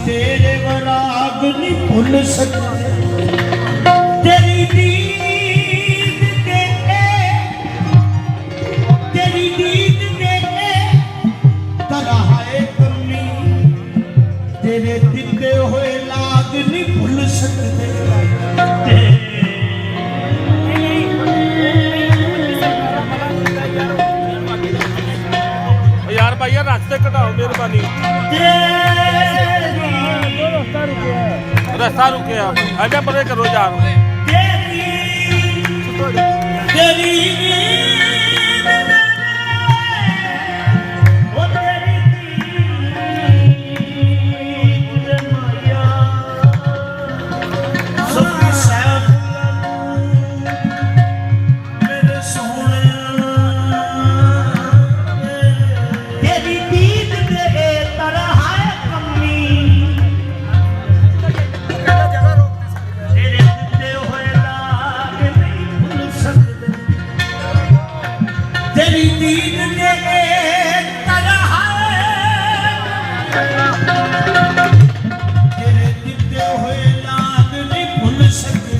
तेरे वराग नहीं भूल सकते तेरी दीद दे तरा है कमी तेरे दिते हुए लाग नहीं भूल सकते यार भाई यार रास्ते कटाओ मेहरबानी रास्ता रुके आप आगे बड़े करो यार तेरी तेरी दीद ने तरह तेरे दिते हुए लाग नहीं भूल सकते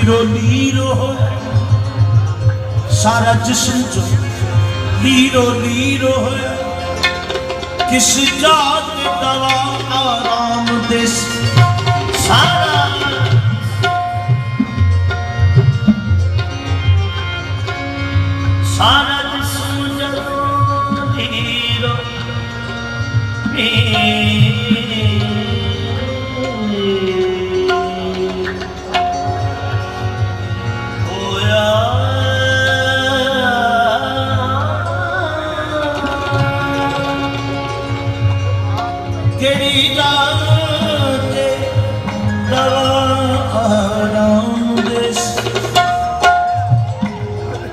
ਲੀਰੋ ਲੀਰ ਹੋਇਆ ਸਾਰਾ ਜਿਸਮ ਜੋ ਲੀਰੋ ਲੀਰ ਹੋਇਆ किस जात दवा आराम देस सारा सारा जिस्म जदों लीरो होया केड़ी जात दवा आराम देस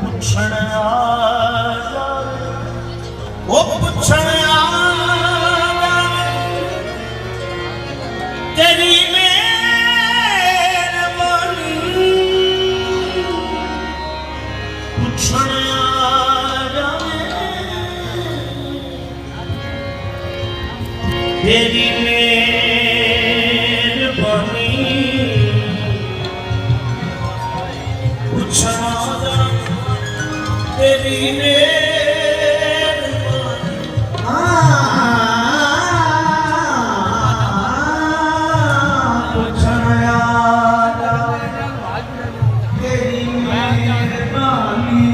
पुछण आया वो पुछण आया तेरी मेहरबानी पुछण आया तेरी मेहरबानी पुछना तेरी मेहरबानी पुछना तेरी मेहरबानी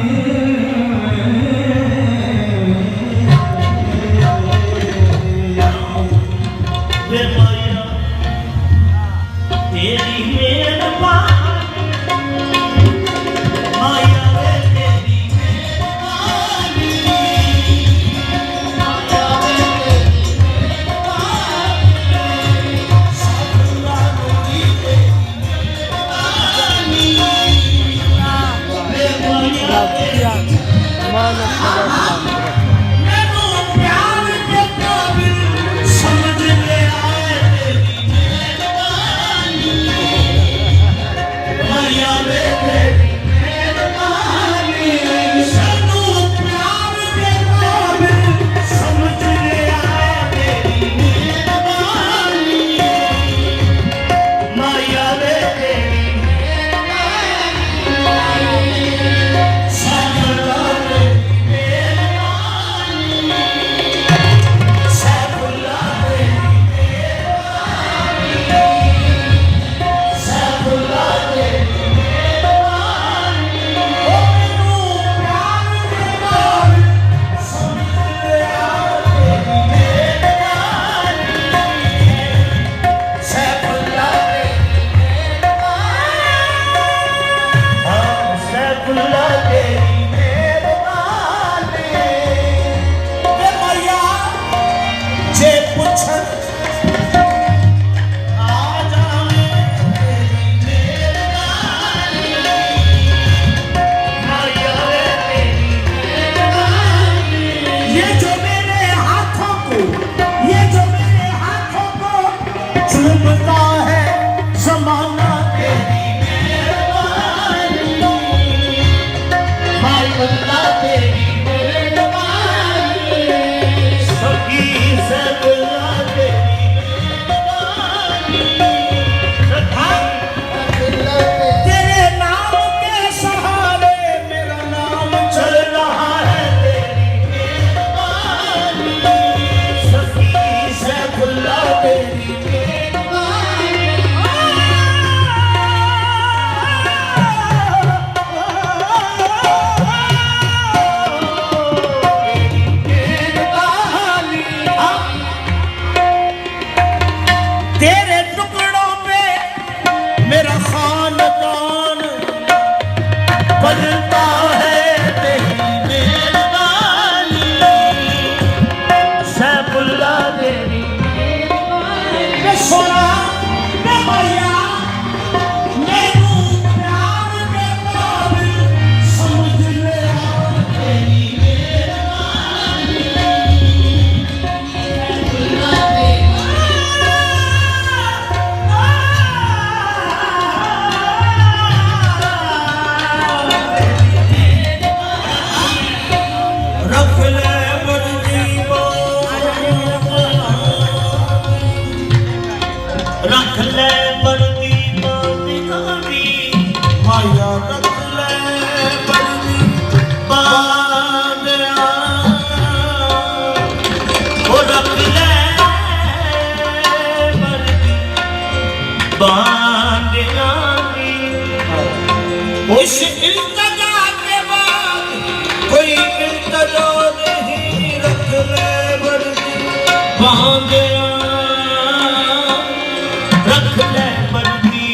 तेरी मेहरबानी माया वे तेरी मेहरबानी माया वे तेरी मेहरबानी साधुला नूरी तेरी मेहरबानी वे माया तेरी मैनू प्यार के काबिल समझ ले आए तेरी मेहरबानी माया वे तेरी मेहरबानी सानू प्यार के काबिल समझ ले आए तेरी मेहरबानी माया वे तेरी मेहरबानी साधुला तेरी मेहरबानी साधुला तेरी मेहरबानी साधुला तेरी मेहरबानी ओ मैनू प्यार दे काबिल समझ लिया तेरी मेहरबानी साधुला तेरी मेहरबानी इस इल्तजा के बाद कोई इल्तजा नहीं, रख ले वर्दी बांधिया, रख ले वर्दी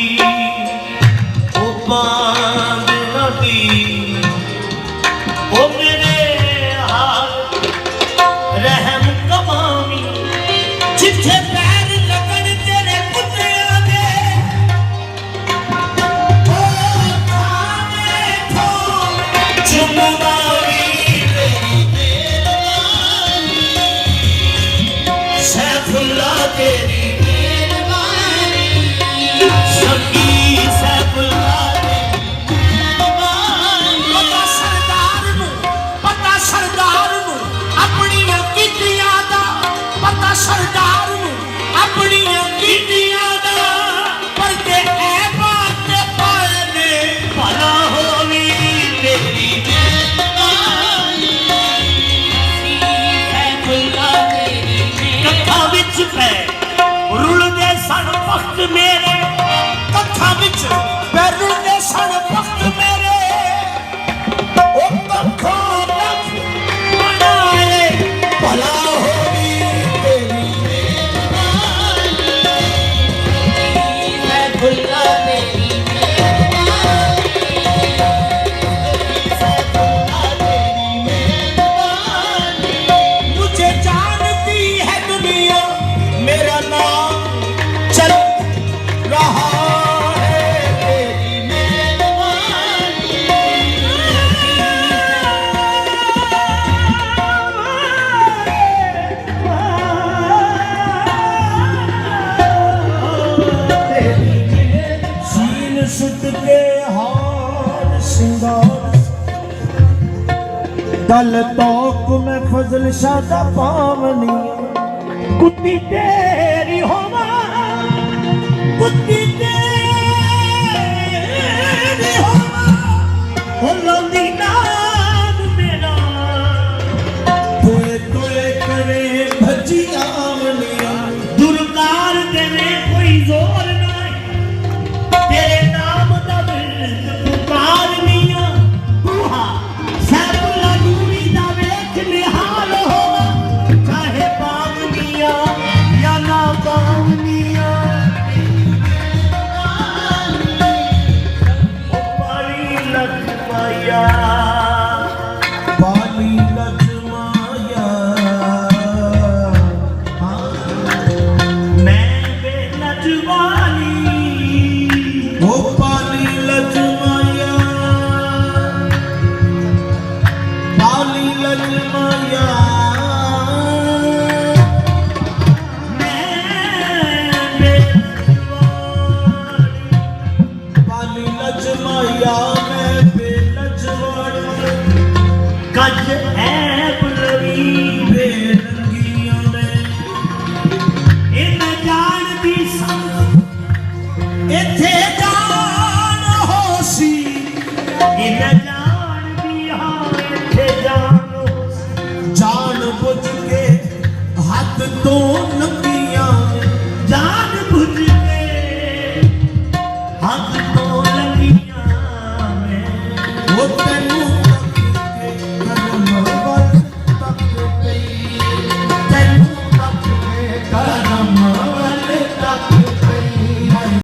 ओ बांधना दी। ओ मेरे हाल रहम कमावी, जिथे पैर लगन तेरे कुत्तियां दे, ओ थाने थो चुमवावी तेरी मेहरबानी, सैफुल्ला तेरी मेहरबानी, सखी सैफुल्ला पता सरदार नूं अपणियां कीतियां दा, पता सरदार नूं अपणियां कीतियां दा, पर ते ऐ बात पाए ने भला होवी तेरी मेहरबानी, सैफुल्ला तेरी कथा विच पै रुलदे सन वक्त मेरे, कथा विच पै रुलदे सन वक्त मेरे, ओ कखों लख बनाए भला होवी तेरी मेहरबानी, सैफुल्ला तेरी मेहरबानी, सैफुल्ला तेरी मेहरबानी। मुझे जानती है दुनिया मेरा नाम चल रहा है तेरी मेहरबानी, सीन सुट के हार सिंगार, दल तौक में फजल शादा पावनी, कुत्ती तेरी होवा, कुत्ती तेरी होवा, हो लौंदी नाम मेरा, तोए तोए करे भजी आमनिया, दुरकार देने कोई जोर नहीं, तेरे नाम दा बिरद पुकारनिया, बूहा सैफुल्ला नूरी दा वेख निहाल होवा, चाहे पावनिया या ना पावनिया, ओ पाली लजमाया, पाली लजमाया, मैं बेलजवाली, ओ पाली लजमाया, पाली लजमाया, मैं बेलजवाली, पाली लजमाया, मैं बेलजवाली, कज ऐब लवी बेरंगियां ने, ए मैं जानदी सां इत्थे जान होसी, ए मैं जानदी हां इत्थे जान होसी, जान बुझ के हद तो लंघियां, जान बुझ के हद तो लंघियां मैं, ओ तैनू